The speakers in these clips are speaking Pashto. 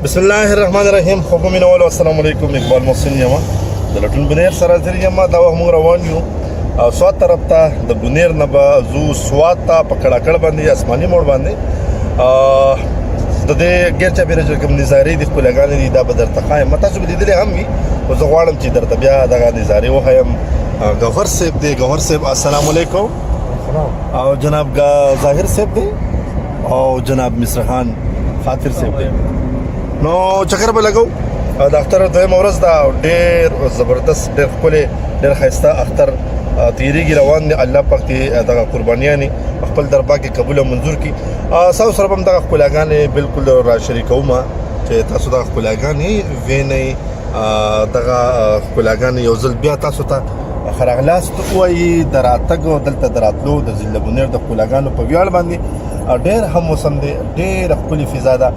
بسم الله الرحمن الرحیم. خو مين اول السلام علیکم. اقبال محسن یما د لټون بنیر سره ځری یما دا موږ روان یو او سوات طرف ته د بنیر نه به زو سوات ته پکړه کړ باندې آسماني موړ باندې د دې ګرچا بیرج کوم نظاری د خپلګان دي دا به درته قائم مته څه بدیدل هم وي او زه غواړم چې درته بیا دغه نظاری وخایم. گوهر صاحب دی. گوهر صاحب السلام علیکم. او جناب ظاهر صاحب دی او جناب مصرخان خاطر صاحب دی. نو چکر به لګو د اختر دویم ورځ دا ډېر زبردست ډېر ښکلی ډېر ښایسته اختر تیریږي روان دی. الله پاک دې دغه قربانیانې خپل دربار کې قبول او منظور کړي. ستاسو سره به هم دغه ښکلاګانې بالکل را شریکوم چې تاسو دغه ښکلاګانې وینئ. دغه ښکلاګانې یو ځل بیا تاسو ته خراغلاست وایي د راتګ دلته د راتلو د ضلع بنیر د ښکلاګانو په ویاړ باندې ډېر هم موسم دی ډېره ښکلې فضا ده.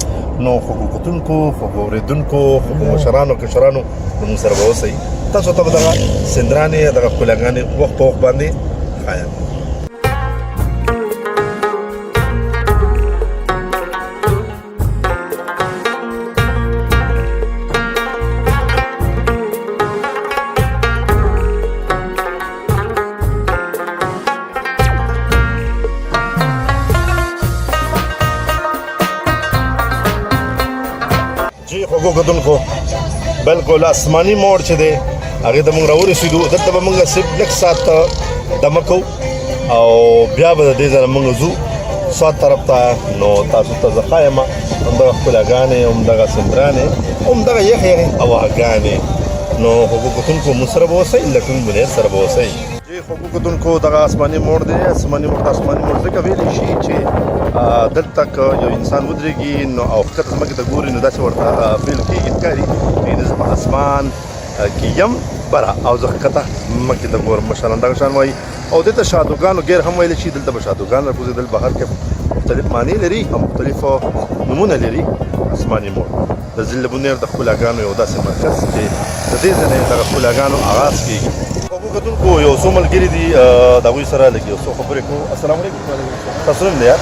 نو خو کتونکو خو اوریدونکو خو مشرانو کشرانو موږ سره به اوسئ. تاسو ته به دغه سندرانې دغه ښکلاګانې وخت په وخت باندې ښایم. جی خوږو کتونکو بالکل آسماني موړ چې دی هغې ته موږ راورسېدو. دلته به موږ صرف لږ ساعت دمه کوو او بیا به د دې ځایه موږ ځو سوات طرف ته. نو تاسو ته زه ښایم همدغه ښکلاګانې همدغه سندرانې همدغه یخې یخې هواګانې. نو خوږو کتونکو موږ سره به اوسئ لټون بنیر سره به اوسئ. جی خوږو کتونکو دغه آسماني موړ دی. آسماني موړ ته آسماني موړ ځکه ویلی شي چې دلته که یو انسان ودرېږي نو او ښکته ځمکې ته ګوري نو داسې ورته فیل کېږي ښکاري چې زه په اسمان کې یم بره او زه ښکته مخکې ته ګورم. مشران دغه شان وایي او دې ته شادوګانو ګیر هم ویلی شي. دلته به شادوګان راکوزېدل بهر کې مختلف معنی لري او مختلف نومونه لري. آسماني موړ د ضلع بنیر د ښکلاګانو یو داسې مرکز چې د دې ځای نه دغه ښکلاګانو آغاز کېږي. کتونکو یو څو ملګري دي د هغوی سره لږ یو څو خبرې کوو. السلام علیکم. تاسو نوم دی یار؟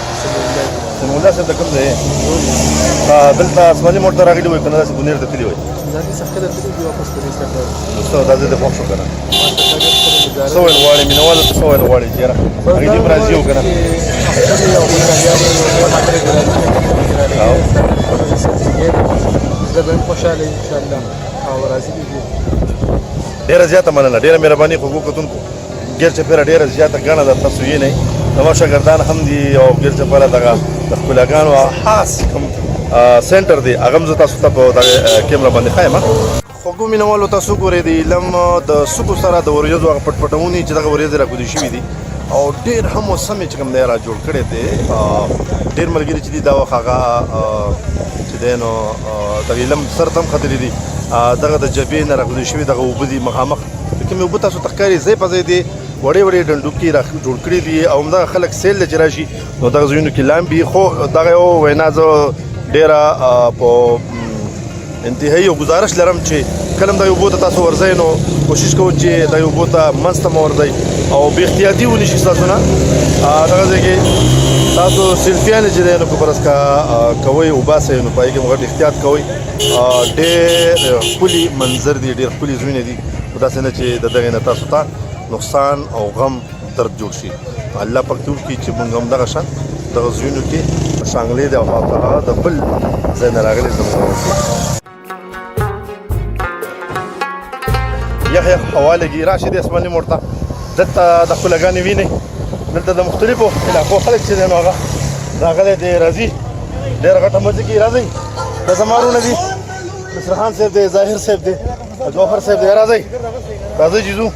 سمیع الله صاحب د کوم ځای یې؟ دلته آسماني موړ ته راغلي وئ که نه داسې بنیر ته تللي وئ؟ نو څه دا ځای دې خوښ شو که نه؟ څه ویل غواړې مینهوالو ته څه ویل غواړې چې یاره هغې دې هم راضي وو که نه؟ ډېره زیاته مننه ډېره مهرباني خوږو کتونکو. ګیر چپېره ډېره زیاته ګڼه ده تاسو وینئ. زما شاګردان هم دي او ګیر چپېره دغه د ښکلاګانو خاص کوم سینټر دی هغه هم زه تاسو ته په دغه کیمره باندې ښایم. خوږو مینهوالو تاسو ګورئ د علم د سکو سره د وریځو هغه پټپټونې چې دغه وریځې راکوزې شوي دي او ډېر هم موسم یې چې کوم دی را جوړ کړی دی. ډېر ملګري چې دي دا وخت هغه چې دی نو د علم سر ته هم ختلي دي. دغه د جبهې نه راکوزې شوي دغه اوبه دي مخامخ کومې اوبه تاسو ته ښکاري ځای په ځای دي وړې وړې ډنډوکي را جوړ کړي دي او همدغه خلک سیل چې راشي نو دغه ځایونو کې لامبي. خو دغه یو وینا زه ډېره په انتهایی یو ګزارش لرم چې کله هم دغې اوبو ته تاسو ورځئ نو کوشش کوئ چې دغې اوبو ته منځ ته مه ورځئ او بې احتیاطي ونی شي ستاسو نه. دغه ځای کې تاسو سیلفیانې چې دی نو که فرض کوئ وباسئ نو په هغې کې غټ احتیاط کوئ. ډېر ښکلي منظر دي ډېر ښکلي ځایونه دي خو داسې نه چې د دغې نه تاسو ته نقصان او غم درد جوړ شي. الله پاک دې وکړي چې موږ هم دغه شان دغه ځایونو کې شانګلې دی او هغه د بل ځای نه راغلي زموږ یخ یخ هوا لګي. راشئ دې آسماني موړ ته دلته د ښکلاګانې وینئ. دلته د مختلفو علاقو خلک چې دی نو هغه راغلی دی راځي ډېره غټه مزه کې راځئ. دا زما وروڼه دي مصرخان صاحب دی ظاهر صاحب دی جوهر صاحب دی. راځئ راځئ چې ځو.